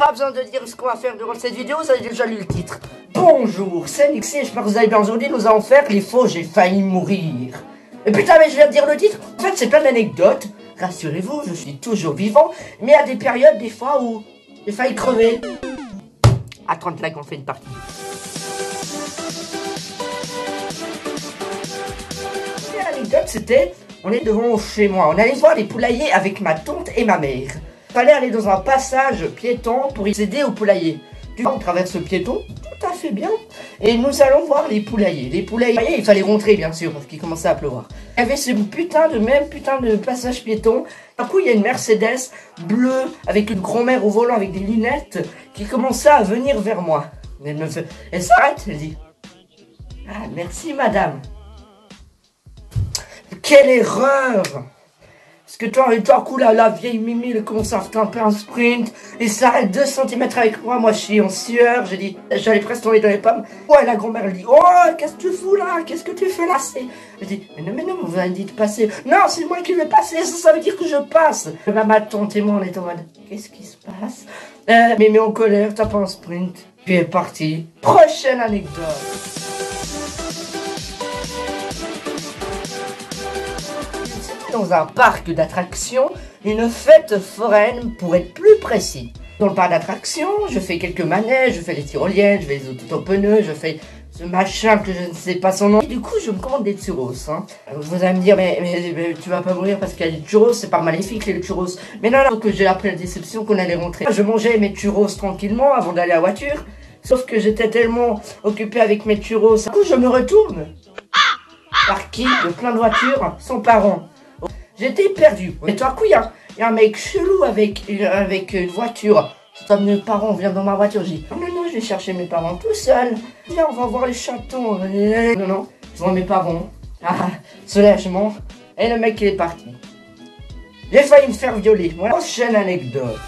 pas besoin de dire ce qu'on va faire durant cette vidéo, vous avez déjà lu le titre. Bonjour, c'est Nixie, j'espère que vous allez bien. Aujourd'hui, nous allons faire les faux j'ai failli mourir. Et putain, mais je viens de dire le titre. En fait, c'est plein d'anecdotes. Rassurez-vous, je suis toujours vivant, mais il y a des périodes, des fois, où j'ai failli crever. À 30 likes, on fait une partie. L'anecdote, c'était, on est devant chez moi, on allait voir les poulaillers avec ma tante et ma mère. Fallait aller dans un passage piéton pour y accéder au poulailler. Du coup, on traverse le piéton, tout à fait bien, et nous allons voir les poulaillers. Les poulaillers, il fallait rentrer bien sûr, parce qu'il commençait à pleuvoir. Il y avait ce putain de passage piéton. D'un coup, il y a une Mercedes bleue, avec une grand-mère au volant, avec des lunettes, qui commençait à venir vers moi. Elle s'arrête, elle dit « Ah, merci madame ». Quelle erreur! Parce que toi, coup, la vieille Mimi, elle commence à faire un sprint, et s'arrête 2 cm avec moi, je suis en sueur, j'ai dit, j'allais presque tomber dans les pommes. Ouais, la grand-mère, elle dit, oh, qu'est-ce que tu fous là? Qu'est-ce que tu fais là? Je dis, mais non, vous avez dit de passer. Non, c'est moi qui vais passer, ça veut dire que je passe. Ma tante et moi, on est en mode, qu'est-ce qui se passe? Mais en colère, t'as pas un sprint. Puis elle est partie. Prochaine anecdote. Dans un parc d'attractions, une fête foraine pour être plus précis. Dans le parc d'attractions, je fais quelques manèges, je fais les tyroliennes, je fais les autopneus, je fais ce machin que je ne sais pas son nom. Et du coup, je me commande des churros. Hein. Vous allez me dire, mais tu vas pas mourir parce qu'il y a des churros, c'est pas maléfique les churros. Mais non, que j'ai appris la déception qu'on allait rentrer. Je mangeais mes churros tranquillement avant d'aller à la voiture. Sauf que j'étais tellement occupé avec mes churros. Du coup, je me retourne. Parking de plein de voitures, sans parents. J'étais perdu. Et tout à coup, il y a un mec chelou avec une voiture. Mes parents viennent dans ma voiture. J'ai dit, non, je vais chercher mes parents tout seul. Viens, on va voir les chatons. Non, je vois mes parents. Ah, soulagement. Et le mec, il est parti. J'ai failli me faire violer. Voilà. Prochaine anecdote.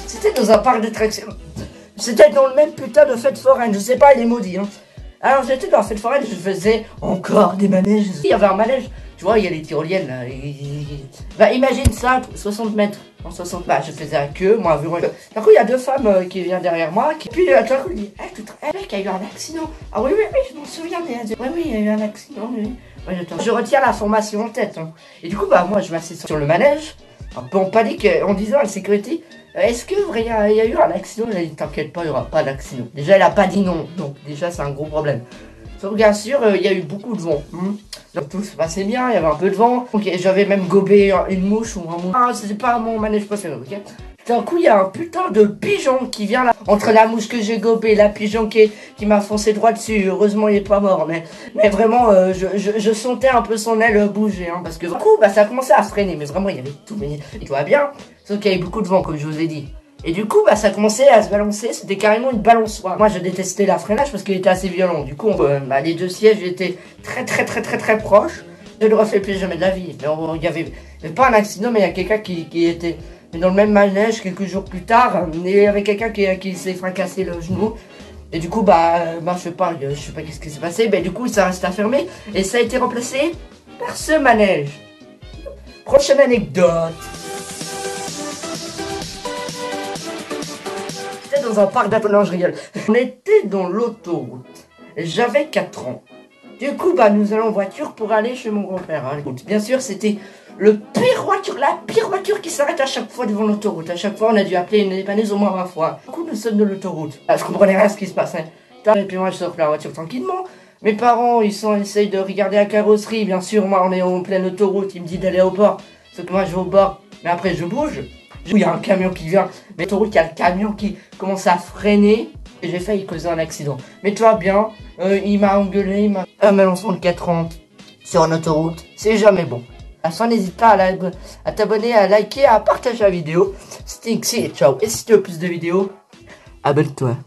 C'était dans un parc d'attractions. C'était dans le même putain de fête foraine. Je sais pas, il est maudit, hein. Alors j'étais dans la fête foraine, je faisais encore des manèges. Il y avait un manège, tu vois, il y a les tyroliennes là. Bah imagine ça, 60 mètres. En 60 mètres, je faisais la queue, moi, vu moi. D'un coup, il y a 2 femmes qui viennent derrière moi. Puis tout à coup, il dit, mec, il y a eu un accident. Ah oui, je m'en souviens. Oui, il y a eu un accident, oui. Ouais, je retiens la formation en tête. Hein. Et du coup, bah moi, je m'assieds sur le manège, un peu en panique, en disant à la sécurité, est-ce que il y a eu un accident? Elle a dit, t'inquiète pas, il n'y aura pas d'accident. Déjà, elle a pas dit non, donc déjà, c'est un gros problème. Sauf bien sûr, il y a eu beaucoup de vent. Donc tout se passait bien, il y avait un peu de vent. Ok, j'avais même gobé une mouche ou un mouche. Ah, c'était pas mon manège préféré, ok. D'un coup, il y a un putain de pigeon qui vient là. Entre la mouche que j'ai gobée et la pigeon qui m'a foncé droit dessus. Heureusement, il est pas mort. Mais vraiment, je sentais un peu son aile bouger. Hein, parce que du coup, bah, ça a commencé à freiner. Mais vraiment, il y avait tout. Mais tout va bien. Sauf qu'il y avait beaucoup de vent, comme je vous ai dit. Et du coup, bah, ça commençait à se balancer. C'était carrément une balançoire. Moi, je détestais la freinage parce qu'il était assez violent. Du coup, les 2 sièges étaient très proches. Je ne le refais plus jamais de la vie. Mais il y avait pas un accident, mais il y a quelqu'un qui était... Mais dans le même manège, quelques jours plus tard, il y avait quelqu'un qui s'est fracassé le genou. Et du coup, je sais pas qu'est-ce qui s'est passé. Mais du coup, ça reste fermé. Et ça a été remplacé par ce manège. Prochaine anecdote. C'était dans un parc d'attractions. On était dans l'autoroute. J'avais 4 ans. Du coup, nous allons en voiture pour aller chez mon grand-père. Hein. Bien sûr, c'était la pire voiture qui s'arrête à chaque fois devant l'autoroute. À chaque fois, on a dû appeler une dépanneuse au moins 20 fois. Du coup, nous sommes de l'autoroute. Je comprenais rien à ce qui se passait. Et puis moi, je sors de la voiture tranquillement. Mes parents, essayent de regarder la carrosserie. Bien sûr, moi, on est en pleine autoroute. Ils me disent d'aller au bord. Sauf que moi, je vais au bord. Mais après, je bouge. Il y a un camion qui vient. Mais l'autoroute, il y a le camion qui commence à freiner. Et j'ai failli causer un accident. Mais toi, bien, il m'a engueulé, il m'a... Un enfant de 4 ans sur une autoroute, c'est jamais bon. À la fin, n'hésite pas à t'abonner, à liker, à partager la vidéo. C'était Nixie et ciao. Et si tu veux plus de vidéos, abonne-toi.